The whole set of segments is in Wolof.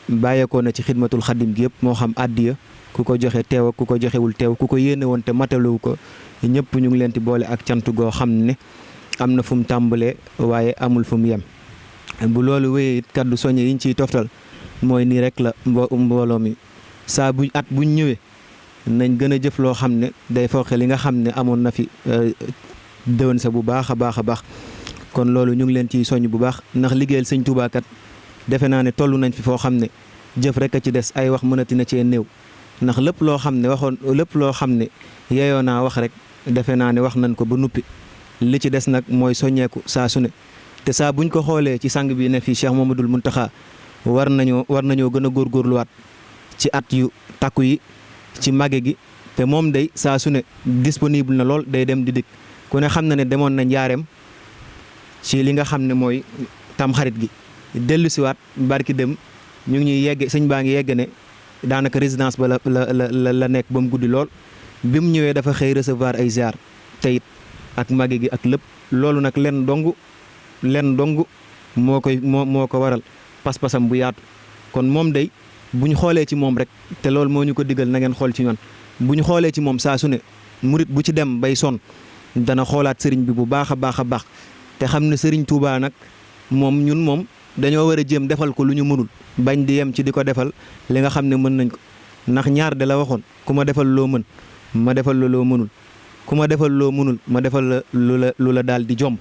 bàyyeekoo na ci xidmatul xadim gi yëpp moo xam àddiya ku ko joxe teew ak ku ko joxewul teew ku ko yéene woon te matalewu ko ñëpp ñu ngi leen di boole ak cant goo xam ne am na fu mu tàmbalee waaye amul fu mu yem. bu loolu wéyee it kaddu soññe yi ñu ciy toftal mooy nii rek la mbooloo mi saa bu at buñ ñëwee nañ gën a jëf loo xam ne day foxe li nga xam ne amoon na fi déwén sa bu baax a baax a baax. kon loolu ñu ngi leen ciy soññ bu baax ndax liggéeyal sëñ Tuubaa kat defe naa ne toll nañ fi foo xam ne jëf rek a ci des ay wax mënati na cee néew ndax lépp loo xam ne yeyoo naa wax rek defe naa ne wax nañ ko ba nuppi li ci des nag mooy soññeeku saa su ne te saa buñ ko xoolee ci sang bi ne fii Cheikh Mamadul Muntaxa war nañoo gën a góorgóorluwaat ci at yu takku yi ci màgge gi te moom day saa su ne disponible na lool day dem di dikk ku ne xam na ne demoon na njaareem ci li nga xam ne mooy tamxarit gi dellu siwaat barki dem ñu ngi ñuy yegg sëñ baa ngi yegg ne daanaka résidence ba la nekk ba mu guddi lool bi mu ñëwee dafa xëy recevoir ay ziar te it ak màgge gi ak lépp loolu nag len dong moo ko waral pas-pasam bu yaatu kon moom day bu ñu xoolee ci moom rek te loolu moo ñu ko digal na ngeen xool ci ñoon bu ñu xoolee ci moom saa su ne murit bu ci dem bay son dana xoolaat sëriñ bi bu baax a baax a baax te xam ne sëriñ Touba nag moom dañoo war a jéem defal ko lu ñu mënul bañ di yem ci di ko defal li nga xam ne mën nañ ko ndax ñaar de la waxoon ku ma defal loo mën ma defal la loo mënul ku ma defal loo mënul ma defal la lu la daal di jomb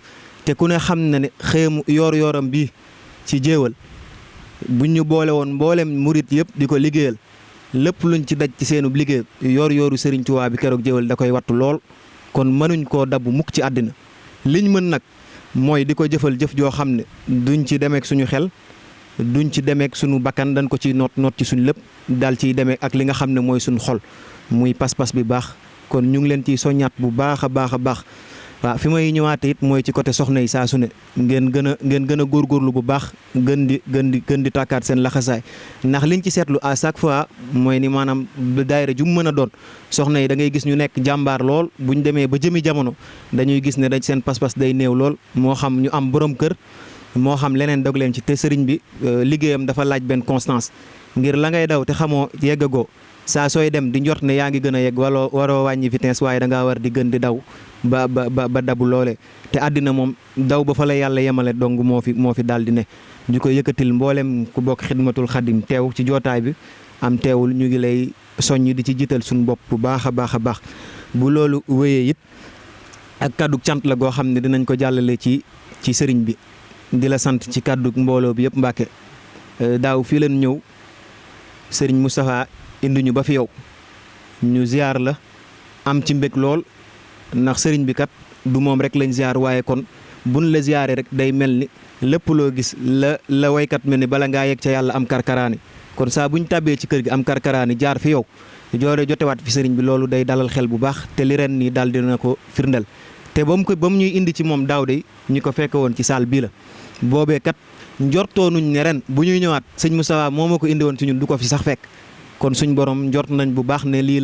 te ku ne xam na ne xëyamu yooram bii ci jéewal buñ ñu boole woon mboolem murit yëpp di ko liggéeyal lépp luñ ci daj ci seenub liggéey yooru Sëriñ Tuubaa bi keroog jéewal da koy wattu lool kon mënuñ koo dabu mukk ci àddina liñ mën nag mooy di ko jëfal jëf joo xam ne duñ ci demeek suñu xel duñ ci demeek suñu bakkan dañ ko ci noot ci suñu lépp daal ciy demeek ak li nga xam ne mooy suñu xol muy pas-pas bi baax kon ñu ngi leen ciy soññaat bu baax a baax a baax waaw fi may ñëwaate it mooy ci côté soxna yi saa su ne ngeen gën a góorgóorlu bu baax gën di tàkkaat seen laxasaay ndax liñ ci seetlu à chaque fois mooy ni maanaam daayira ju mu mën a doon soxna yi da ngay gis ñu nekk jàmbaar lool buñ demee ba jëmi jamono dañuy gis ne dañ seen pas-pas day néew lool moo xam ñu am borom kër moo xam leneen dog leen ci te sëriñ bi liggéeyam dafa laaj benn constance ngir la ngay daw te xamoo yeggagoo saa sooy dem di njort ne yaa ngi gën a yegg waroo wàññi vitesse waaye da ngaa war di gën di daw ba dabu loole te àddina moom daw ba fa la yàlla yemale dong moo fi daal di ne ñu ko yëkkatil mboolem ku bokk xidmatul xadim teew ci jootaay bi am teewul ñu ngi lay soññ di ci jiital suñu bopp bu baax a baax a baax bu loolu wéyee it ak kàddu cant la goo xam ne dinañ ko jàllale ci sëriñ bi di la sant ci kàddu mbooloo bi yëpp Mbàkke daaw fii leen ñëw sëriñ Moustapha indi ñu ba fi yow ñu ziar la am ci mbég lool ndax sëriñ bi kat du moom rek lañ ziar waaye kon buñ la ziaree rek day mel ni lépp loo gis la waykat mel ni bala ngaa yegg ca yàlla am karkaraani kon saa buñ tàbbee ci kër gi am karkaraani jaar fi yow jotewaat fi sëriñ bi loolu day dalal xel bu baax te li ren nii daal dina ko firndeel te ba mu ñuy indi ci moom daaw de ñu ko fekke woon ci saal bii la boobee kat njortoonuñ ne ren bu ñuy ñëwaat sëñ Moussa moo ma ko indi woon ci ñun du ko fi sax fekk kon suñ borom njort nañ bu baax ne lii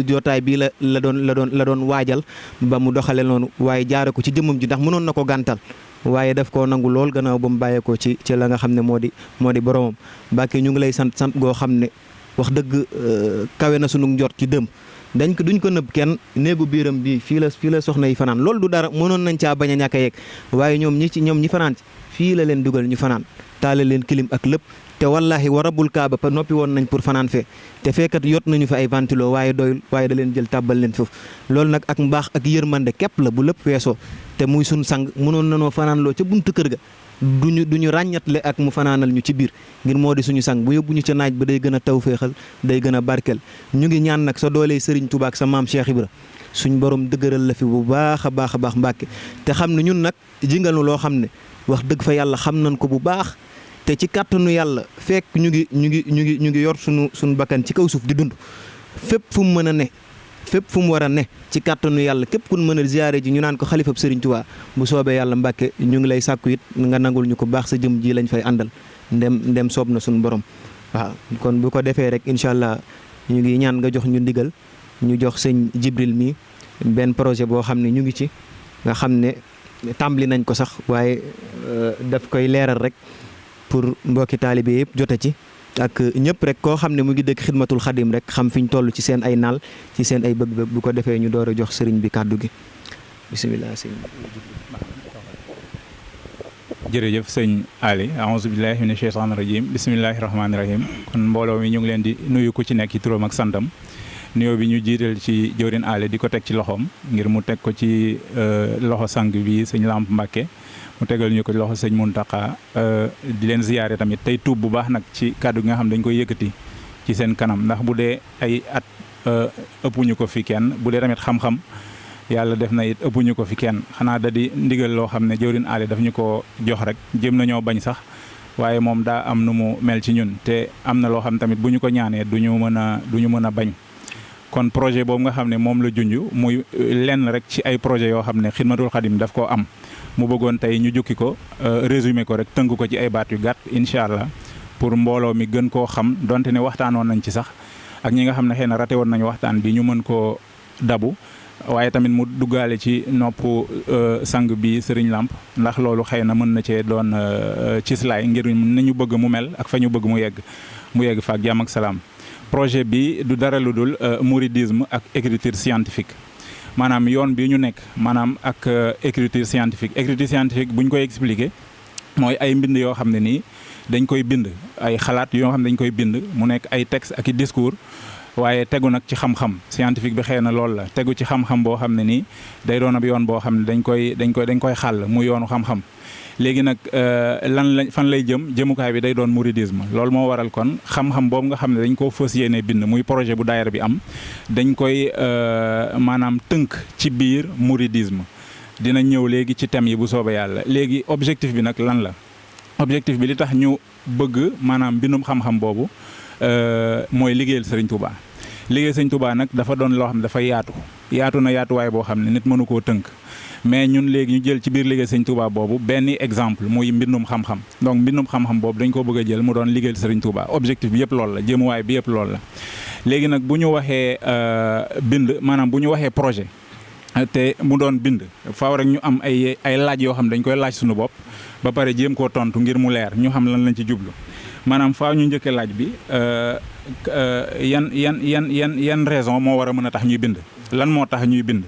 jootaay bii la doon waajal ba mu doxale noonu waaye jaare ko ci jëmmam ji ndax mënoon na ko gàntal waaye daf koo nangu lool gannaaw ba mu bàyyeekoo ci la nga xam ne moo di boromam. Mbàkke ñu ngi lay sant goo xam ne wax dëgg kawe na sunu njort ci dëm duñ ko nëbb kenn néegu biiram bii fii la soxna yi fanaan loolu du dara mënoon nañ caa bañ a ñàkk a yegg waaye ñoom ñi fanaan ci fii la leen dugal ñu fanaan taale leen kilim ak lépp te wallahi wa rabbul kaaba pa noppi woon nañ pour fanaan fee te fekkat yot nañu fa ay ventilo waaye doyul waaye da leen jël tàbbal leen foofu loolu nag ak mbaax ak yërmande képp la bu lépp weesoo te muy suñ sang mënoon nanoo fanaanloo ca buntu kër ga duñu ràññatle ak mu fanaanal ñu ci biir ngir moo di suñu sang bu yóbbu ñu ca naaj ba day gën a taw féexal day gën a barkel ñu ngi ñaan nag sa doolee Sëriñ Tuubaa ak sa maam Cheikh Ibra suñ borom dëgëral la fi bu baax a baax a baax Mbàkke te xam ne ñun nag jingal nu loo xam ne wax dëgg fa yàlla xam nañ ko bu baax te ci kàttanu yàlla fekk ñu ngi yor suñu bakkan ci kaw suuf di dund fépp fu mu mën a ne fépp fu mu war a ne ci kàttanu yàlla képp ku mën a ziyaare ji ñu naan ko xalifab Sëriñ Tuubaa bu soobee yàlla Mbàkke ñu ngi lay sàkku it nga nangul ñu ko baax sa jëm ji lañ fay àndal ndem soob na suñu borom waaw kon bu ko defee rek incha allah ñu ngi ñaan nga jox ñu ndigal ñu jox sëñ Jibril mi benn projet boo xam ne ñu ngi ci nga xam ne tàmbali nañ ko sax waaye daf koy leeral rek pour mbokki taalibe yëpp jote ci ak ñëpp rek koo xam ne mu ngi dëkk xidmatul xadim rek xam fi ñu toll ci seen ay naal ci seen ay bëgg-bëgg bu ko defee ñu door a jox sëriñ bi kàddu gi bisimilah sëñ jërëjëf sëñ Ali aouzu billahi mina sheytaani rajim bisimillahi rahmaani rahim kon mbooloo mi ñu ngi leen di nuyu ku ci nekk ci turam ak santam nuyoo bi ñu jiital ci jëwrin Ali di ko teg ci loxoom ngir mu teg ko ci loxo sang bi sëñ Lamp Mbàkke mu tegal ñu ko loxo sëñ Muntaxa di leen ziyaare tamit tey tuub bu baax nag ci kàddu gi nga xam dañ koy yëkkati ci seen kanam ndax bu dee ay at ëppuñu ko fi kenn bu dee tamit xam-xam yàlla def na it ëppuñu ko fi kenn xanaa da di ndigal loo xam ne jëwrin Ali daf ñu ko jox rek jëm nañoo bañ sax waaye moom daa am nu mu mel ci ñun te am na loo xam tamit bu ñu ko ñaanee du ñu mën a bañ kon projet boobu nga xam ne moom la junj muy lenn rek ci ay projet yoo xam ne xidmatul xadim daf koo am mu bëggoon tey ñu jukki ko résumé ko rek tënk ko ci ay baat yu gàtt incha allah pour mbooloo mi gën koo xam donte ne waxtaanoon nañ ci sax ak ñi nga xam ne xëy na rate woon nañu waxtaan bi ñu mën koo dabu waaye tamit mu duggaale ci nopp sang bi Sëriñ Lamp ndax loolu xëy na mën na cee doon cislaay ngir nañu bëgg mu mel ak fa ñu bëgg mu yegg fa ak jàmm ak salaam. projet bi du dara lu dul mouridisme ak écriture scientifique maanaam yoon bi ñu nekk maanaam ak écriture scientifique bu ñu koy expliquer mooy ay mbind yoo xam ne nii dañ koy bind ay xalaat yoo xam ne dañ koy bind mu nekk ay texte ak i discours waaye tegu nag ci xam-xam scientifique bi xëy na loolu la tegu ci xam-xam boo xam ne nii day doon ab yoon boo xam ne dañ koy xàll mu yoonu xam-xam léegi nag fan lay jëmukaay bi day doon mouridisme loolu moo waral kon xam-xam boobu nga xam ne dañ koo fas yéene bind muy projet bu daayira bi am dañ koy maanaam tënk ci biir mouridisme dina ñëw léegi ci thème yi bu soobee yàlla léegi objectif bi nag lan la objectif bi li tax ñu bëgg maanaam bindum xam-xam boobu mooy liggéeyal Sëriñ Touba liggéeyal Sëriñ Touba nag dafa doon loo xam ne dafa yaatu na yaatuwaay boo xam ne nit mënu koo tënk mais ñun léegi ñu jël ci biir liggéey Sëriñ Touba boobu benn exemple muy mbindum xam-xam donc mbindum xam-xam boobu dañ ko bëgg a jël mu doon liggéeyal Sëriñ Touba objectif bi yëpp loolu la jëmuwaay bi yëpp loolu la léegi nag bu ñu waxee bind maanaam bu ñu waxee projet te mu doon bind faaw rek ñu am ay laaj yoo xam ne dañ koy laaj suñu bopp ba pare jéem koo tontu ngir mu leer ñu xam lan lañ ci jublu maanaam faaw ñu njëkkee laaj bi yan raison moo war a mën a tax ñuy bind lan moo tax ñuy bind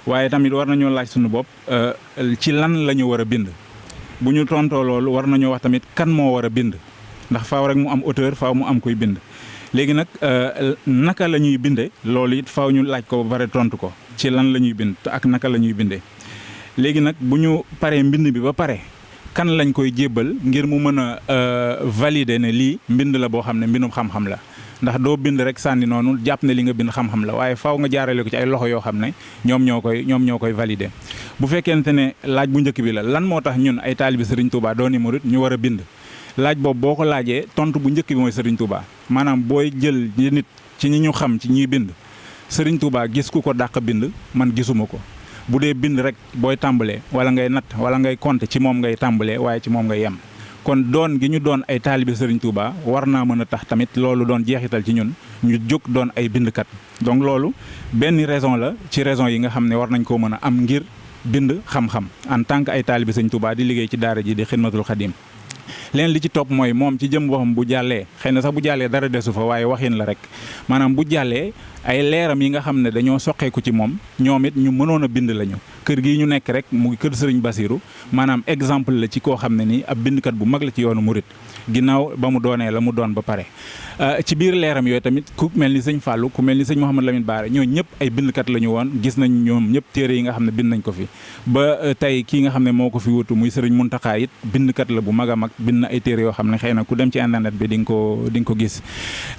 waaye tamit war nañoo laaj suñu bopp ci lan la ñu war a bind bu ñu tontoo loolu war nañoo wax tamit kan moo war a bind ndax faaw rek mu am auteur faaw mu am koy bind léegi nag naka la ñuy binde loolu it faaw ñu laaj ko ba pare tontu ko ci lan la ñuy bind ak naka la ñuy bindee léegi nag bu ñu paree mbind bi ba pare kan lañ koy jébbal ngir mu mën a valider ne lii mbind la boo xam ne mbindum xam-xam la ndax doo bind rek sànni noonu jàpp ne li nga bind xam-xam la waaye faaw nga jaarale ko ci ay loxo yoo xam ne ñoom ñoo koy valider bu fekkente ne laaj bu njëkk bi la lan moo tax ñun ay taalibi Sëriñ Touba dooni murit ñu war a bind laaj boobu boo ko laajee tontu bu njëkk bi mooy Sëriñ Touba maanaam booy jël nit ci ñi ñu xam ci ñiy bind Sëriñ Touba gis ku ko dàq bind man gisuma ko bu dee bind rek booy tàmbalee wala ngay natt wala ngay compter ci moom ngay tàmbalee waaye ci moom ngay yem kon doon gi ñu doon ay taalibe Sëriñ Touba war naa mën a tax tamit loolu doon jeexital ci ñun ñu jóg doon ay bindkat donc loolu benn raison la ci raison yi nga xam ne war nañ koo mën a am ngir bind xam-xam en tant que ay taalibe Sëriñ Touba di liggéey ci daara ji di xidmatul xadim leen li ci topp mooy moom ci jëm boppam bu jàllee xëy na sax bu jàllee dara desu fa waaye waxin la rek maanaam bu jàllee ay leeram yi nga xam ne dañoo soqeeku ci moom ñoom it ñu mënoon a bind lañu kër gii ñu nekk rek muy kër Sëriñ Basiru maanaam exemple la ci koo xam ne nii ab bindkat bu mag la ci yoonu murit ginnaaw ba mu doonee la mu doon ba pare ci biir leeram yooyu tamit ku mel ni sëñ Fallou ku mel ni sëñ Mouhamadou Lamine Bara ñoo ñëpp ay bindkat la ñu woon gis nañ ñoom ñëpp téere yi nga xam ne bind nañ ko fi ba tey kii nga xam ne moo ko fi wutu muy Sëriñ Muntaxa it bindkat la bu mag a mag bind na ay téere yoo xam ne xëy na ku dem ci internet bi di nga ko gis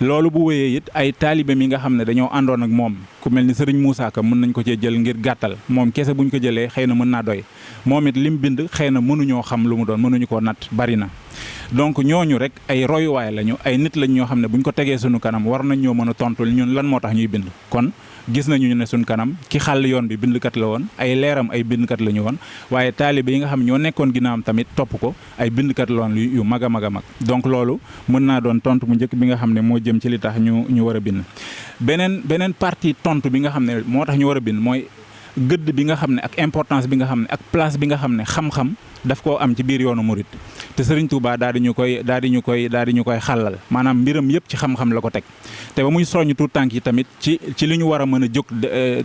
loolu bu wéyee it ay taalibe mi nga xam ne dañoo àndoon ak moom ku mel ni Sëriñ Moussa Ka mën nañ ko cee jël ngir gàttal moom kese buñ ko jëlee xëy na mën naa doy moom it lim bind xëy na mënuñoo xam lu mu doon mënuñu koo natt bari na donc ñooñu rek ay royuwaay lañu ay nit lañ ñoo xam ne buñ ko tegee suñu kanam war nañ ñoo mën a tontul ñun lan moo tax ñuy bind kon gis nañu ne suñ kanam ki xàll yoon bi bindkat la woon ay leeram ay bindkat la ñu woon waaye taalibe yi nga xam ñoo nekkoon ginnaawam tamit topp ko ay bindkat la woon yu mag a mag a mag donc loolu mën naa doon tontu mu njëkk bi nga xam ne moo jëm ci li tax ñu war a bind beneen partie tontu bi nga xam ne moo tax ñu war a bind mooy gëdd bi nga xam ne ak importance bi nga xam ne ak place bi nga xam ne xam-xam daf koo am ci biir yoonu murit te Serigne Touba daal di ñu koy xàllal maanaam mbiram yëpp ci xam-xam la ko teg te ba muy soññ tuut tànk yi tamit ci li ñu war a mën a jóg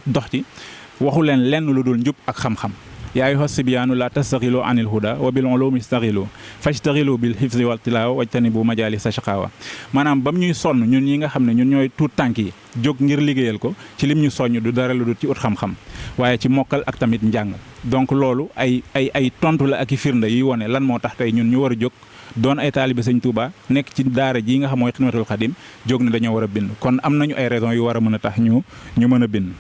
dox ci waxu leen lenn lu dul njub ak xam-xam yaa ayyuha sibyaanu la tastaxilu anil huda wa bil ulumi staxilu fastaxilu bil hifzi wal tilaawa wajtanibu majalisa shaqaawa maanaam bam ñuy sonn ñun ñi nga xam ne ñun ñooy tuut tànk yi jóg ngir liggéeyal ko ci lim ñu soññ du dara lu dul ci ut xam-xam waaye ci mokkal ak tamit njàng donc loolu ay tontu la ak i firnde yi wone lan moo tax tey ñun ñu war a jóg doon ay taalibe Sëñ Touba nekk ci daara ji nga xam mooy Xidmatul Xadim jóg ne dañoo war a bind kon am nañu ay raisons yu war a mën a tax ñu mën a bind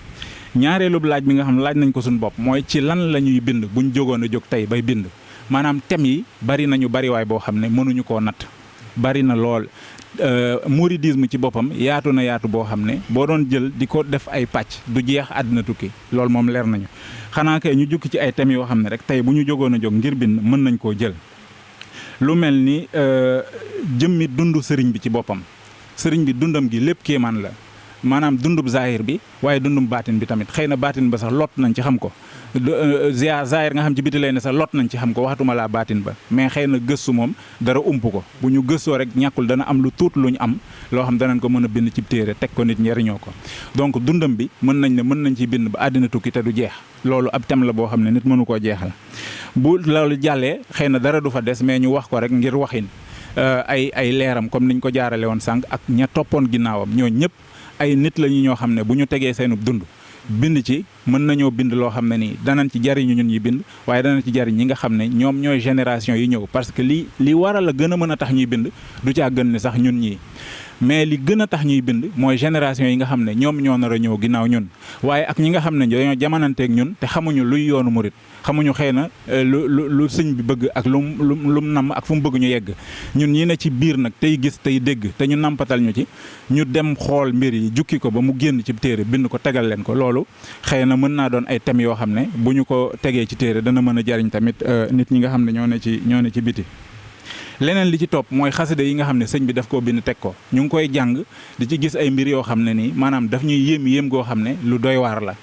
ñaareelu laaj bi nga xam ne laaj nañ ko suñu bopp mooy ci lan la ñuy bind buñ jógoon a jóg tey bay bind maanaam thèmes yi bari nañu bariwaay boo xam ne mënuñu koo natt bari na lool mouridisme ci boppam yaatu na yaatu boo xam ne boo doon jël di ko def ay pàcc du jeex àddina tukki loolu moom leer nañu xanaa kay ñu jukki ci ay thèmes yoo xam ne rek tey bu ñu jógoon a jóg ngir bind mën nañ koo jël lu mel ni jëmmi dundu sëriñ bi ci boppam sëriñ bi dundam gi lépp kéemaan la maanaam dundub zahir bi waaye dundum baatin bi tamit xëy na baatin ba sax lot nañ ci xam ko zahir nga xam ci biti lay ne sax lot nañ ci xam ko waxatuma laa baatin ba mais xëy na gëstu moom dara ump ko bu ñu gëstoo rek ñàkkul dana am lu tuut lu ñu am loo xam danañ ko mën a bind ci téere teg ko nit njariñoo ko donc dundam bi mën nañ ci bind ba àddina tukki te du jeex loolu ab thème la boo xam ne nit mënu koo jeexal bu loolu jàllee xëy na dara du fa des mais ñu wax ko rek ngir waxin ay leeram comme niñ ko jaarale woon sànq ak ña toppoon ginnaawam ñoo ñëpp ay nit lañu ñoo xam ne bu ñu tegee seenub dund bind ci mën nañoo bind loo xam ne nii danañ ci jariñu ñun ñi bind waaye danañ ci jariñ ñi nga xam ne ñoom ñooy génération yi ñëw parce que li waral a gën a mën a tax ñuy bind du caa gën ne sax ñun ñii mais li gën a tax ñuy bind mooy génération yi nga xam ne ñoom ñoo nar a ñëw ginnaaw ñun waaye ak ñi nga xam ne dañoo jamonanteeg ñun te xamuñu luy yoonu murit xamuñu xëy na lu sëñ bi bëgg ak lu mu namm ak fu mu bëgg ñu yegg ñun ñi ne ci biir nag tey gis tey dégg te ñu nampatal ñu ci ñu dem xool mbir yi jukki ko ba mu génn ci téere bind ko tegal leen ko loolu xëy na mën naa doon ay thèmes yoo xam ne bu ñu ko tegee ci téere dana mën a jariñ tamit nit ñi nga xam ne ñoo ne ci biti leneen li ci topp mooy xasida yi nga xam ne sëñ bi daf koo bind teg ko ñu ngi koy jàng di ci gis ay mbir yoo xam ne nii maanaam daf ñuy yéem goo xam ne lu doy waar la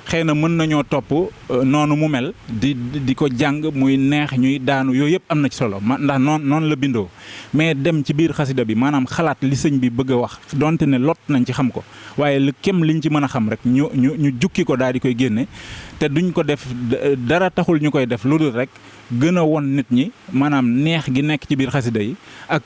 xëy na mën nañoo topp noonu mu mel di ko jàng muy neex ñuy daanu yooyu yëpp am na ci solo ndax noonu la bindoo mais dem ci biir xasida bi maanaam xalaat li sëñ bi bëgg a wax donte ne lot nañ ci xam ko waaye lu kem liñ ci mën a xam rek ñu jukki ko daal di koy génne te duñ ko def dara taxul ñu koy def lu dul rek gën a won nit ñi maanaam neex gi nekk ci biir xasida yi ak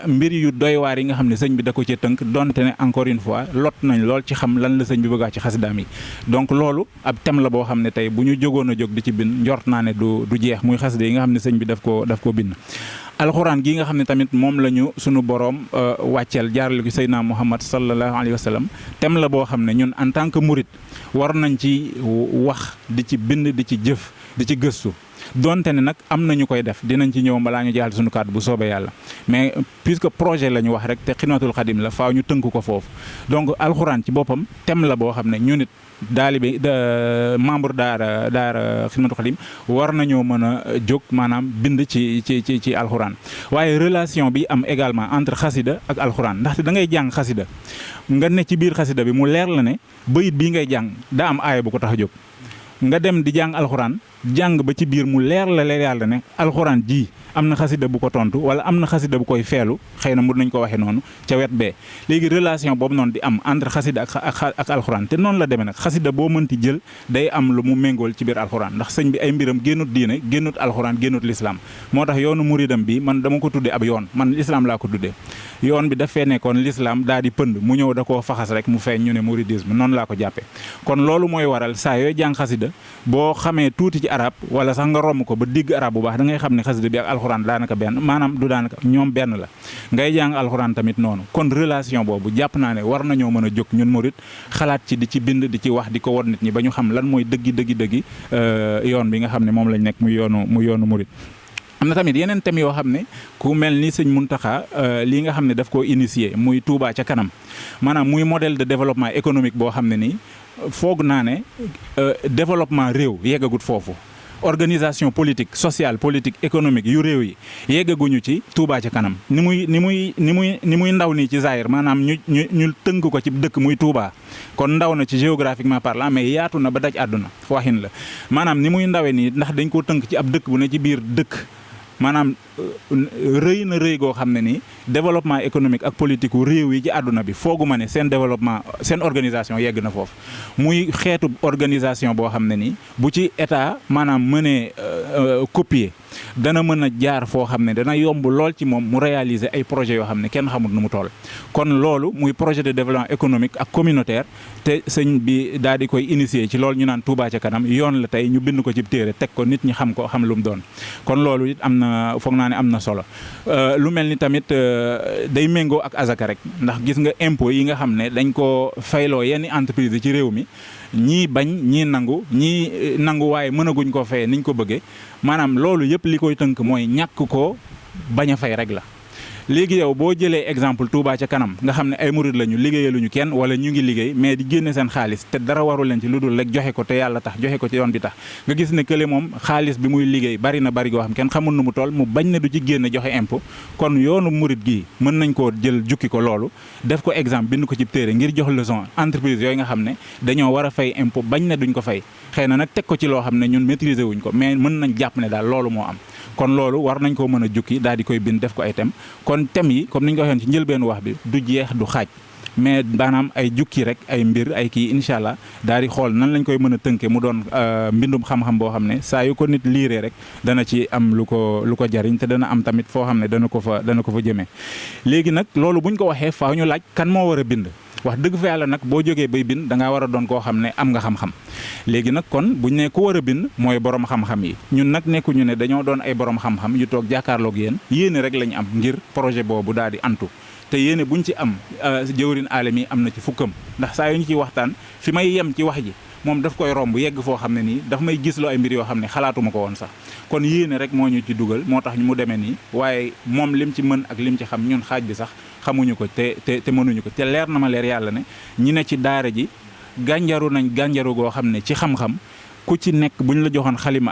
mbir yu doy waar yi nga xam ne sëñ bi da ko ci tënk donte ne encore une fois lot nañ lool ci xam lan la sëñ bi bëgg a wax ci xasidaam yi donc loolu ab thème la boo xam ne tey bu ñu jógoon a jóg di ci bind njort naa ne du jeex muy xasida yi nga xam ne sëñ bi daf ko bind alxuraan gi nga xam ne tamit moom la ñu sunu boroom wàcceel jaarale ko Seydina Muhammad sallallahu alayhi wa sallam thème la boo xam ne ñun en tant que murit war nañ ci wax di ci bind di ci jëf di ci gëstu donte ne nag am na ñu koy def dinañ ci ñëw balaa ñu jeexal suñu kàddu bu soobee yàlla mais puisque projet la ñu wax rek te Xidmatul Xadim la faaw ñu tënk ko foofu donc alxuraan ci boppam thème la boo xam ne ñu nit daalibe membre daara Xidmatul Xadim war nañoo mën a jóg maanaam bind ci alxuraan waaye relation bi am également entre xasida ak alxuraan ndaxte da ngay jàng xasida nga ne ci biir xasida bi mu leer la ne bayit bii ngay jàng daa am aaya bu ko tax a jóg nga dem di jàng alxuraan jàng ba ci biir mu leer la yàlla ne alxuraan ji am na xasida bu ko tontu wala am na xasida bu koy feelu xëy na mun nañ ko waxee noonu ca wet bee léegi relation boobu noonu di am entre xasida ak alxuraan te noonu la demee nag xasida boo mënti jël day am lu mu méngool ci biir alxuraan ndax sëñ bi ay mbiram génnut diine génnut alxuraan génnut lislaam moo tax yoonu muridam bi man dama ko tuddee ab yoon man lislaam laa ko tuddee yoon bi daf fee nekkoon lislaam daa di pënd mu ñëw da koo faxas rek mu feeñ ñu ne muridisme noonu laa ko jàppee kon loolu mooy waral saa yooy jàng xasida boo xamee tuuti ci arab wala sax nga romb ko ba digg arab bu baax da ngay xam ne xasida bi ak alxuraan daanaka benn maanaam du daanaka ñoom benn la ngay jàng alxuraan tamit noonu kon relation boobu jàpp naa ne war nañoo mën a jóg ñun murit xalaat ci di ci bind di ci wax di ko won nit ñi ba ñu xam lan mooy dëggi yoon bi nga xam ne moom lañ nekk muy yoonu murit am na tamit yeneen thèmes yoo xam ne ku mel ni sëñ Mountakha lii nga xam ne daf koo initier muy Touba ca kanam maanaam muy modèle de développement économique boo xam ne nii foog naa ne développement réew yeggagut foofu. Organisation politique sociale politique économique yu réew yi yeggaguñu ci Touba ca kanam ni muy ndaw nii ci Zaïre maanaam ñu tënk ko ci dëkk muy Touba kon ndaw na ci géographiquement parlant mais yaatu na ba daj àdduna waxin la maanaam ni muy ndawe nii ndax dañ koo tënk ci ab dëkk bu ne ci biir dëkk maanaam rëy na rëy goo xam ne nii développement économique ak politique wu réew yi ci àdduna bi foogu ma ne seen développement seen organisation yegg na foofu muy xeetu organisation boo xam ne nii bu ci état maanaam mënee copier dana mën a jaar foo xam ne dana yomb lool ci moom mu réaliser ay projets yoo xam ne kenn xamul nu mu toll kon loolu muy projet de développement économique ak communautaire te sëñ bi daal di koy initier ci loolu ñu naan Touba ca kanam yoon la tey ñu bind ko ci téere teg ko nit ñi xam ko xam lu mu doon kon loolu it am na foog naa ne am na solo lu mel ni tamit day méngoo ak azaka rek ndax gis nga impôt yi nga xam ne dañ ko fayloo yenn entreprise ci réew mi ñii bañ ñii nangu waaye mënaguñ koo fayee niñ ko bëggee maanaam loolu yëpp li koy tënk mooy ñàkk koo bañ a fay rek la. léegi yow boo jëlee exemple Touba ca kanam nga xam ne ay murid lañu liggéeyaluñu kenn wala ñu ngi liggéey mais di génne seen xaalis te dara waru leen ci lu dul rek joxe ko te yàlla tax joxe ko ci yoon bi tax nga gis ne kële moom xaalis bi muy liggéey bari na bari goo xam kenn xamul nu mu toll mu bañ ne du ci génne joxe impôt kon yoonu murid gii mën nañ koo jël jukki ko loolu def ko exemple bind ko ci téere ngir jox leçon entreprise yooyu nga xam ne dañoo war a fay impôt bañ ne duñ ko fay xëy na nag teg ko ci loo xam ne ñun maîtriser wuñ ko mais mën nañ jàpp ne daal loolu moo am kon loolu war nañ koo mën a jukki daal di koy bind def ko ay thèmes kon thèmes yi comme ni ñu ko waxee ci njëlbeenu wax bi du jeex du xaaj mais maanaam ay jukki rek ay mbir ay kii incha allah daal di xool nan lañ koy mën a tënkee mu doon mbindum xam-xam boo xam ne saa yu ko nit liiree rek dana ci am lu ko jariñ te dana am tamit foo xam ne dana ko fa jëmee léegi nag loolu buñ ko waxee faaw ñu laaj kan moo war a bind. wax dëgg fa yàlla nag boo jógee bay bind da ngaa war a doon koo xam ne am nga xam-xam léegi nag kon buñ ne ku war a bind mooy borom xam-xam yi ñun nag nekkuñu ne dañoo doon ay borom xam-xam yu toog jàkkaarloog yéene rek lañu am ngir projet boobu daal di antu te yéene buñ ci am jëwrin aalem yi am na ci fukkam ndax saa yu ñu ci waxtaan fi may yem ci wax ji moom daf koy romb yegg foo xam ne nii daf may gisloo ay mbir yoo xam ne xalaatuma ko woon sax kon yéene rek moo ñu ci dugal moo tax mu demee nii waaye moom lim ci mën ak lim ci xam ñun xaaj bi sax xamuñu ko te mënuñu ko te leer na ma leer yàlla ne ñi ne ci daara ji gànjaru nañ gànjaru goo xam ne ci xam-xam ku ci nekk bu ñu la joxoon xalima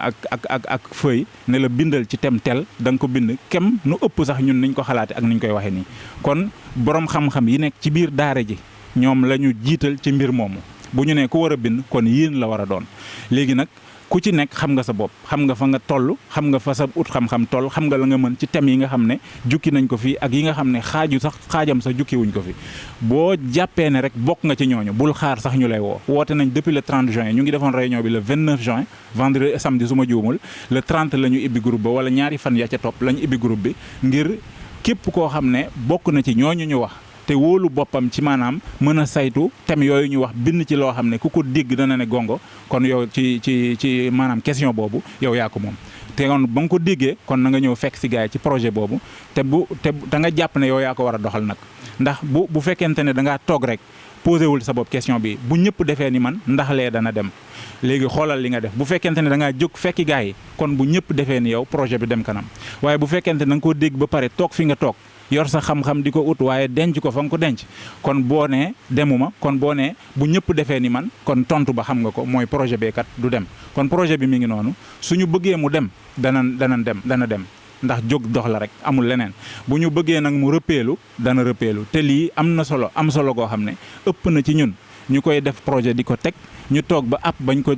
ak feuille ne la bindal ci thème tel da nga ko bind kem nu ëpp sax ñun niñ ko xalaate ak niñ koy waxee nii kon borom xam-xam yi nekk ci biir daara ji ñoom la ñu jiital ci mbir moomu bu ñu ne ku war a bind kon yéen la war a doon léegi nag ku ci nekk xam nga sa bopp xam nga fa nga toll xam nga fa sa ut xam-xam toll xam nga la nga mën ci thèmes yi nga xam ne jukki nañ ko fi ak yi nga xam ne xaajam sax jukki wuñ ko fi boo jàppee ne rek bokk nga ci ñooñu bul xaar sax ñu lay woote nañ depuis le 30 juin ñu ngi defoon réunion bi le 29 juin vendredi samedi su ma juumul le 30 la ñu ibbi groupe ba wala ñaari fan ya ca topp la ñu ibbi groupe bi ngir képp koo xam ne bokk na ci ñooñu ñu wax te wóolu boppam ci maanaam mën a saytu thème yooyu ñu wax bind ci loo xam ne ku ko dégg dana ne gongo kon yow ci maanaam question boobu yow yaa ko moom te kon ba nga ko déggee kon na nga ñëw fekk si gars yi ci projet boobu te da nga jàpp ne yow yaa ko war a doxal nag ndax bu fekkente ne da ngaa toog rek posé wul sa bopp question bi bu ñëpp defee ni man ndax lee dana dem léegi xoolal li nga def bu fekkente ne da ngaa jóg fekki gars yi kon bu ñëpp defee ni yow projet bi dem kanam waaye bu fekkente ne da nga koo dégg ba pare toog fi nga toog yor sa xam-xam di ko ut waaye denc ko fa nga ko denc kon boo nee demuma kon boo nee bu ñëpp defee ni man kon tontu ba xam nga ko mooy projet beekat du dem kon projet bi mi ngi noonu suñu bëggee mu dem dana dem ndax jóg dox la rek amul leneen bu ñu bëggee nag mu rëppeelu dana rëppeelu te lii am solo goo xam ne ëpp na ci ñun ñu koy def projet di ko teg ñu toog ba ab bañ ko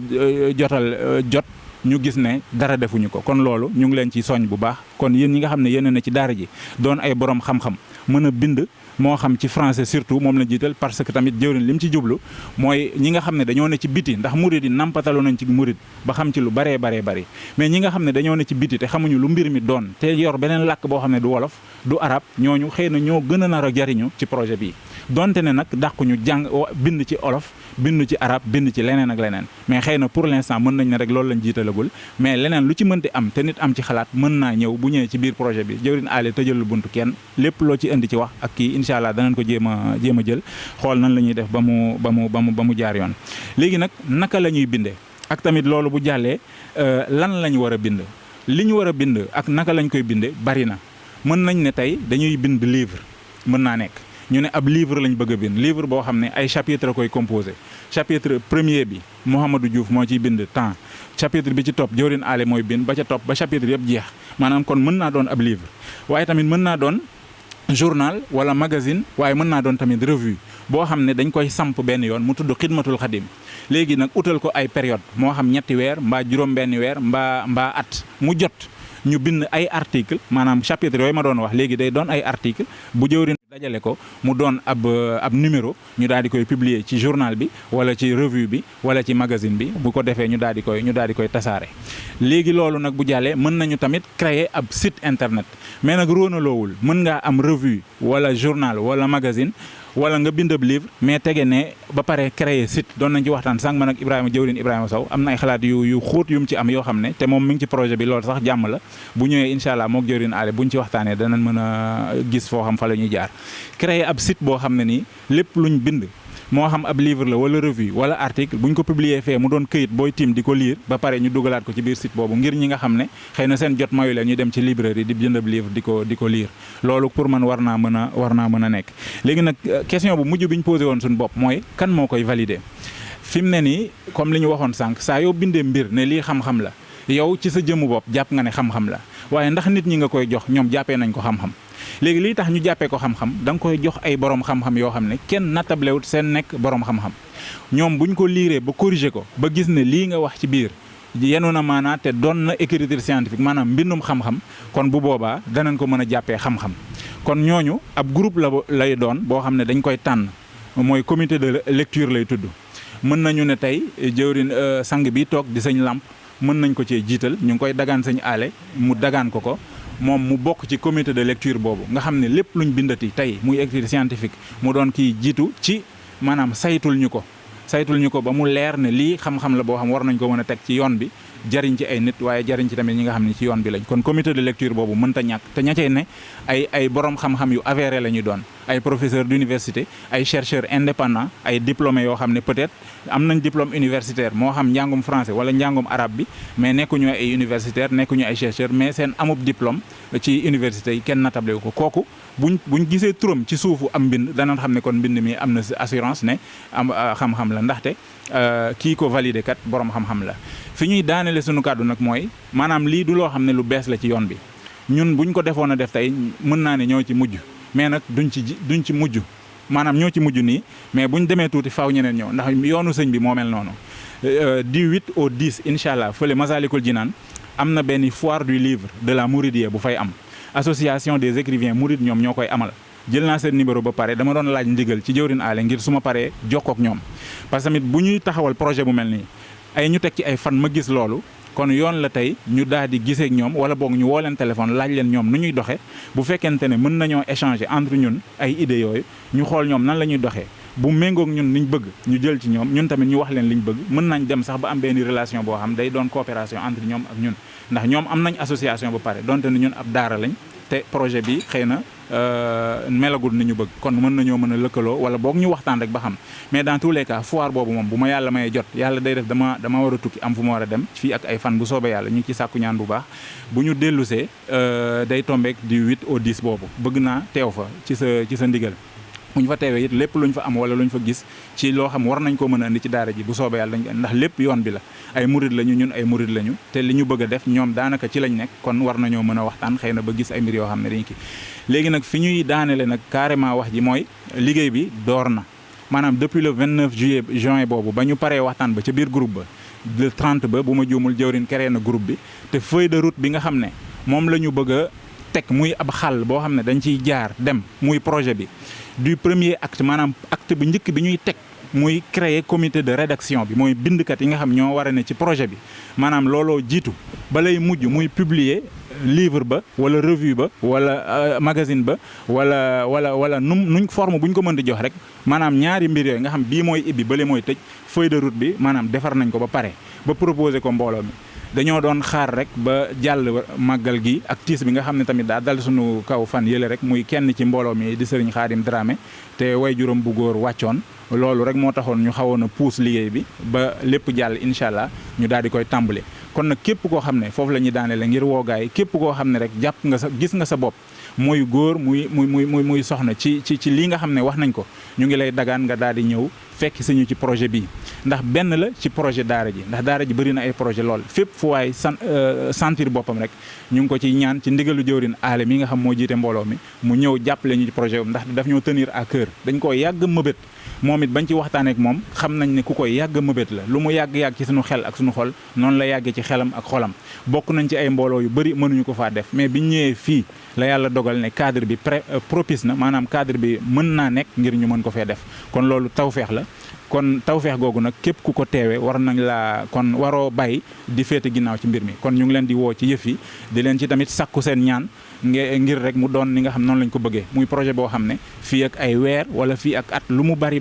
jot ñu gis ne dara defuñu ko kon loolu ñu ngi leen ci soñ bu baax kon yéen ñi nga xam ne yéen na ci daara ji doon ay borom xam-xam mën a bind moo xam ci français surtout moom la jiital parce que tamit jëwriñ li mu ci jublu mooy ñi nga xam ne dañoo ne ci biti ndax murid yi nampatalu nañ ci murid ba xam ci lu baree bari mais ñi nga xam ne dañoo ne ci biti te xamuñu lu mbir mi doon te yor beneen làkk boo xam ne du wolof du arab ñooñu xëy na ñoo gën a nar a jariñu ci projet bii donte ne nag dàquñu jàng bind ci olof bind ci arab bind ci leneen ak leneen mais xëy na pour l'instant mën nañ ne rek loolu lañ jiitalagul mais leneen lu ci mënti am te nit am ci xalaat mën naa ñëw bu ñëwee ci biir projet bi jëwriñ aale tëjal lu buntu kenn lépp loo ci indi ci wax ak kii incha allah danañ ko jéem a jël xool nan la ñuy def ba mu jaar yoon léegi nag naka la ñuy bindee ak tamit loolu bu jàllee lan lañ war a bind li ñu war a bind ak naka lañ koy binde bari na mën nañ ne tey dañuy bind livre mën naa nekk ñu ne ab livre lañ bëgg a bind livre boo xam ne ay chapitre koy composé chapitre premier bi Mouhamadou Diouf moo ciy bind temps chapitre bi ci topp Jawrin Allé mooy bind ba ca topp ba chapitre yëpp jeex maanaam kon mën naa doon ab livre waaye tamit mën naa doon journal wala magazine waaye mën naa doon tamit revue boo xam ne dañ koy samp benn yoon mu tudd xidmatul xadim léegi nag utal ko ay période moo xam ñetti weer mbaa juróom benn weer mbaa at mu jot ñu bind ay article maanaam chapitre yooyu ma doon wax léegi day doon ay article bu jëwrin dajale ko mu doon ab numéro ñu daal di koy publier ci journal bi wala ci revue bi wala ci magazine bi bu ko defee ñu daal di koy tasaare léegi loolu nag bu jàllee mën nañu tamit créer ab site internet mais nag róonaloowul mën ngaa am revue wala journal wala magazine wala nga bind ab livre mais tege ne ba pare créer site doon nañ ci waxtaan sànq man ak jëwrin Ibrahima Sow am na ay xalaat yu xóot yu mu ci am yoo xam ne te moom mi ngi ci projet bi loolu sax jàmm la bu ñëwee incha allah mook jëwrin Allé buñ ci waxtaanee danañ mën a gis foo xam fa la ñuy jaar créer ab site boo xam ne nii lépp luñ bind moo xam ab livre la wala revue wala article buñ ko publier fee mu doon këyit booy tiim di ko lire ba pare ñu dugalaat ko ci biir site boobu ngir ñi nga xam ne xëy na seen jot mayu leen ñu dem ci librairie di jënd ab livre di ko lire loolu pour man war naa mën a nekk léegi nag question bu mujj bi ñu posé woon suñu bopp mooy kan moo koy valider fi mu ne nii comme li ñu waxoon sànq saa yoo bindee mbir ne lii xam-xam la yow ci sa jëmmu bopp jàpp nga ne xam-xam la waaye ndax nit ñi nga koy jox ñoom jàppee nañ ko xam-xam léegi lii tax ñu jàppee ko xam-xam da nga koy jox ay borom xam-xam yoo xam ne kenn nattablewut seen nekk borom xam-xam ñoom buñ ko liiree ba corriger ko ba gis ne lii nga wax ci biir yenu na maanaa te doon na écriture scientifique maanaam mbindum xam-xam kon bu boobaa danañ ko mën a jàppee xam-xam kon ñooñu ab groupe lay doon boo xam ne dañ koy tànn mooy comité de lecture lay tudd mën nañu ne tey jëwrin sang bi toog di sëñ Lamp mën nañ ko cee jiital ñu ngi koy dagaan sëñ Allé mu dagaan ko moom mu bokk ci comité de lecture boobu nga xam ne lépp luñ bindati tey muy écriture scientifique mu doon kii jiitu ci maanaam saytul ñu ko ba mu leer ne lii xam-xam la boo xam war nañ ko mën a teg ci yoon bi jariñ ci ay nit waaye jariñ ci tamit ñi nga xam ne ci yoon bi lañ kon comité de lecture boobu mënta ñàkk te ña cey ne ay borom xam-xam yu avéré la ñu doon ay professeurs d'université ay chercheurs indépendants ay diplômés yoo xam ne peut-être am nañ diplôme universitaire moo xam njàngum français wala njàngum arabe bi mais nekkuñu ay universitaire nekkuñu ay chercheurs mais seen amub diplôme ci université yi kenn natable ko kooku buñ gisee turam ci suufu am mbind danañ xam ne kon mbind mi am na assurance ne am xam-xam la ndaxte kii ko validé kat borom xam-xam la fi ñuy daanele suñu kàddu nag mooy maanaam lii du loo xam ne lu bees la ci yoon bi ñun buñ ko defoon a def tey mën naa ne ñoo ci mujj mais nag duñ ci mujj maanaam ñoo ci mujj nii mais buñ demee tuuti faaw ñeneen ñëw ndax yoonu sëñ bi moo mel noonu du 8 au 10 incha allah fële Masalikul Jinaan am na benn foire du livre de la Mouridiyya bu fay am association des écrivains mourides ñoom ñoo koy amal jël naa seen numéro ba pare dama doon laaj ndigal ci jëwrin Allé ngir su ma paree jokkoo ak ñoom parce que tamit bu ñuy taxawal projet bu mel nii ay ñu teg ci ay fan ma gis loolu kon yoon la tey ñu daal di gisee ak ñoom wala boog ñu woo leen téléphone laaj leen ñoom nu ñuy doxee bu fekkente ne mën nañoo échanger entre ñun ay idées yooyu ñu xool ñoom nan la ñuy doxee bu méngoog ñun liñ bëgg ñu jël ci ñoom ñun tamit ñu wax leen liñ bëgg mën nañ dem sax ba am benn relation boo xam day doon coopération entre ñoom ak ñun ndax ñoom am nañ association ba pare donte ne ñun ab daara lañ te projet bi xëy na melagul ni ñu bëgg kon mën nañoo mën a lëkkaloo wala boog ñu waxtaan rek ba xam mais dans tous les cas foire boobu moom bu ma yàlla mayee jot yàlla day def dama war a tukki am fu ma war a dem fii ak ay fan bu soobee yàlla ñu ngi ci sàkku ñaan bu baax bu ñu dellusee day tombeek du 8 au 10 boobu bëgg naa teew fa ci sa ndigal bu ñu fa teewee it lépp lu ñu fa am wala lu ñu fa gis ci loo xam war nañ koo mën a indi ci daara ji bu soobee yàlla ndax lépp yoon bi la ay murid lañu ñun ay murid lañu te li ñu bëgg a def ñoom daanaka ci lañ nekk kon war nañoo mën a waxtaan xëy na ba gis ay mbir yoo xam ne dañu kii léegi nag fi ñuy daanele nag carrément wax ji mooy liggéey bi door na maanaam depuis le 29 juin boobu ba ñu paree waxtaan ba ca biir groupe ba le 30 ba bu ma juumul jëwrin créé na groupe bi te feuille de route bi nga xam ne moom la ñu bëgg a teg muy ab xàll boo xam ne dañ ciy jaar dem muy projet bi du premier acte maanaam acte bu njëkk bi ñuy teg muy créer comité de rédaction bi mooy bindkat yi nga xam ñoo war a ne ci projet bi maanaam looloo jiitu balay mujj muy publier livre ba wala revue ba wala magazine ba wala nuñ forme bu ñu ko mën di jox rek maanaam ñaari mbir yooyu nga xam bii mooy ibbi bale mooy tëj feuille de route bi maanaam defar nañ ko ba pare ba proposer ko mbooloo mi dañoo doon xaar rek ba jàll màggal gi ak tiis bi nga xam ne tamit daa dal suñu kaw fan yële rek muy kenn ci mbooloo mi di sëriñ Xaadim Dramé te way juróom bu góor wàccoon loolu rek moo taxoon ñu xawoon a puus liggéey bi ba lépp jàll incha allah ñu daal di koy tàmbale kon nag képp koo xam ne foofu la ñuy daanele ngir woo gaay képp koo xam ne rek jàpp nga sa gis nga sa bopp muy góor muy soxna ci lii nga xam ne wax nañ ko ñu ngi lay dagaan nga daal di ñëw fekk suñu ci projet bii ndax benn la ci projet daara ji ndax daara ji bëri na ay projet lool fépp fu waay sentir boppam rek ñu ngi ko ci ñaan ci ndigalu jëwrin aale mi nga xam moo jiite mbooloo mi mu ñëw jàppale ñu ci projet boobu ndax daf ñoo tenir à cœur dañ koo yàgg mëbét moom it bañ ci waxtaanee ak moom xam nañ ne ku koy yàgg mëbét la lu mu yàgg-yàgg ci suñu xel ak suñu xol noonu la yàggee ci xelam ak xolam bokk nañ ci ay mbooloo yu bëri mënuñu ko faa def mais biñ ñëwee fii la yàlla dogal ne cadre bi propice na maanaam cadre bi mën naa nekk ngir ñu mën ko fee def kon loolu tawfeex la kon tawfeex googu nag képp ku ko teewee war nañ la kon waroo bàyyi di féete ginnaaw ci mbir mi kon ñu ngi leen di woo ci yëf yi di leen ci tamit sakku seen ñaan ngir rek mu doon ni nga xam noonu lañ ko bëggee muy projet boo xam ne fii ak ay weer wala fii ak at lu mu bari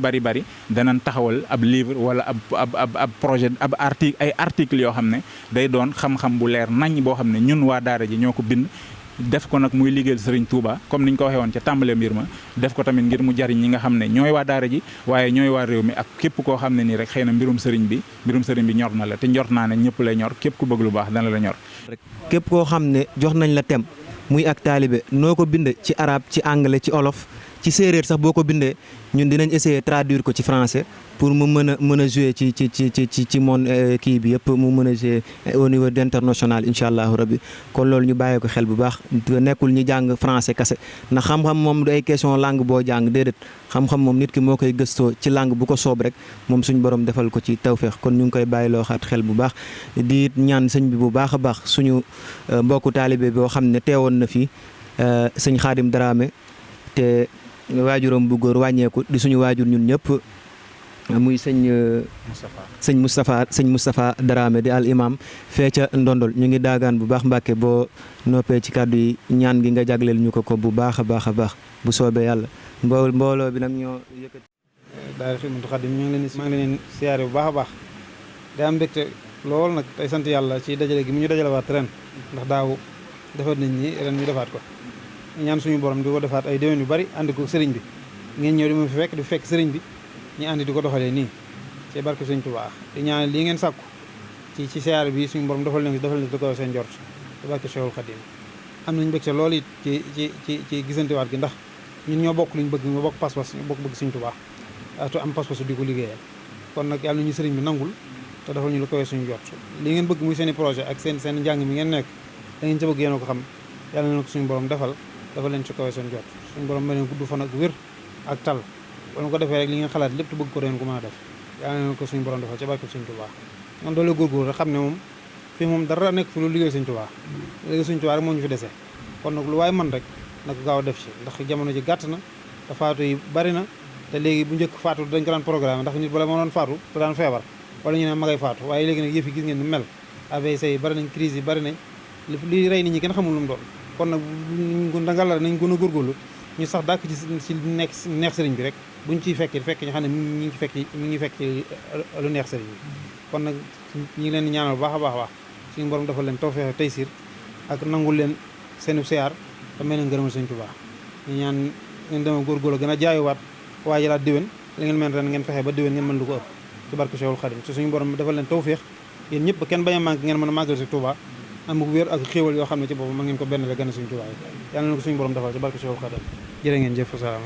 danañ taxawal ab livre wala ab projet ab article ay article yoo xam ne day doon xam-xam bu leer nañ boo xam ne ñun waa daara ji ñoo ko bind def ko nag muy liggéeyal Serigne Touba comme niñ ko waxee woon ca tàmbale mbir ma def ko tamit ngir mu jariñ ñi nga xam ne ñooy waa daara ji waaye ñooy waa réew mi ak képp koo xam ne nii rek xëy na mbirum sëriñ bi ñor na la te njort naa ne ñëpp lay ñor képp ku bëgg lu baax dana la ñor. képp koo xam ne jox nañ la tem muy ak taalibe noo ko bind ci arabe ci anglais ci olof ci séeréer sax boo ko bindee ñun dinañ essayer traduire ko ci français pour mu mën a jouer ci monde kii bi yëpp mu mën a jouer au niveau d'international incha allahu rabbi kon loolu ñu bàyyee ko xel bu baax nekkul ñu jàng français kase ndax xam-xam moom du ay question langue boo jàng déedéet xam-xam moom nit ki moo koy gëstoo ci langue bu ko soob rek moom suñ borom defal ko ci tawféex kon ñu ngi koy bàyyi loo xaat xel bu baax di ñaan sëñ bi bu baax a baax suñu mbokku taalibe boo xam ne teewoon na fi sëñ Xaadim Dramé te waajuram bu góor wàññeeku di suñu waajur ñun ñëpp muy sëñ Moustapha Dramé di al imam fee ca Ndondol ñu ngi daagaan bu baax Mbàkke boo noppee ci kàddu yi ñaan gi nga jagleel ñu ko bu baax a baax a baax bu soobee yàlla mbooloo bi nag ñoo yëkkati daara Xidmatul Xaadim maa ngi leen siyaare bu baax a baax day am mbégte lool nag tey sant yàlla ci dajale gi mu ñu dajalewaat ren ndax daaw defaat nañ ni ren ñu defaat ko ñaan suñu borom di ko defaat ay déwén yu bari ànd ko sëriñ bi ngeen ñëw di ma fi fekk sëriñ bi ñu ànd di ko doxalee nii ci barke Sëriñ Tuubaa di ñaan lii ngeen sàkku ci siyaare bi suñu borom defal leen di ko seen njort ci barke Cheikhul Khadim am nañu mbégte loolu it ci gisantewaat gi ndax ñun ñoo bokk luñ bëgg ñoo bokk pas-pas ñoo bokk bëgg Sëriñ Tuubaa te am pas-pasu di ko liggéeyal kon nag yàlla nañu sëriñ bi nangul te defal ñu lu koy suñu njort li ngeen bëgg muy seen i projet ak seen njàng mi ngeen nekk da ngeen ci bëgg yéen a ko xam yàlla na ko suñu borom defal dafa leen ci kawe seen jot suñu borom ma leen gudd fan ak wér ak tal wala ko defee rek li ngeen xalaat lépp te bëgg ko doon ko mën a def yàlla na ko suñu borom defal ci barke Sëriñ Tuubaa man doole góorgóor rek xam ne moom fii moom dara nekk fi lu liggéey Sëriñ Tuubaa liggéey Sëriñ Tuubaa rek moo ñu fi dese kon nag lu waaye man rek nag gaaw a def ci ndax jamono ji gàtt na te faatu yi bari na te léegi bu njëkk faatu dañ ko daan programme ndax nit bala moo doon faatu da daan feebar wala ñu ne ma ngay faatu waaye léegi nag yëf yi gis ngeen ni mel AVC yi bari nañ crise yi bari nañ li rey nit ñi kenn xamul lu mu doon kon nag nañ gën a góorgóorlu ñu sax dàkk ci neex sëriñ bi rek buñ ciy fekk ñu xam ne mi ngi fekk ci lu neex sëriñ bi kon nag ñu ngi leen di ñaanal baax a baax suñu borom dafa leen tawfeex taysiir ak nangul leen seenu siyaar te may leen gërëmal Sëriñ Tuubaa ñu ñaan ngeen dema góorgóorlu gën a jaayuwaat waajalaat déwén la ngeen mën ren ngeen fexe ba déwén ngeen mën lu ko ëpp ci barke Cheikhul Khadim ci suñu borom dafa leen tawfeex yéen ñëpp kenn bañ a manqué ngeen mën a màggal si Tuubaa am wér ak xéewal yoo xam ne ci boppam ma ngeen ko benn la gën a suñu Tuubaa yàlla na ko suñu borom defal ci barke Cheikhul Khadim jërë ngeen jëf salaam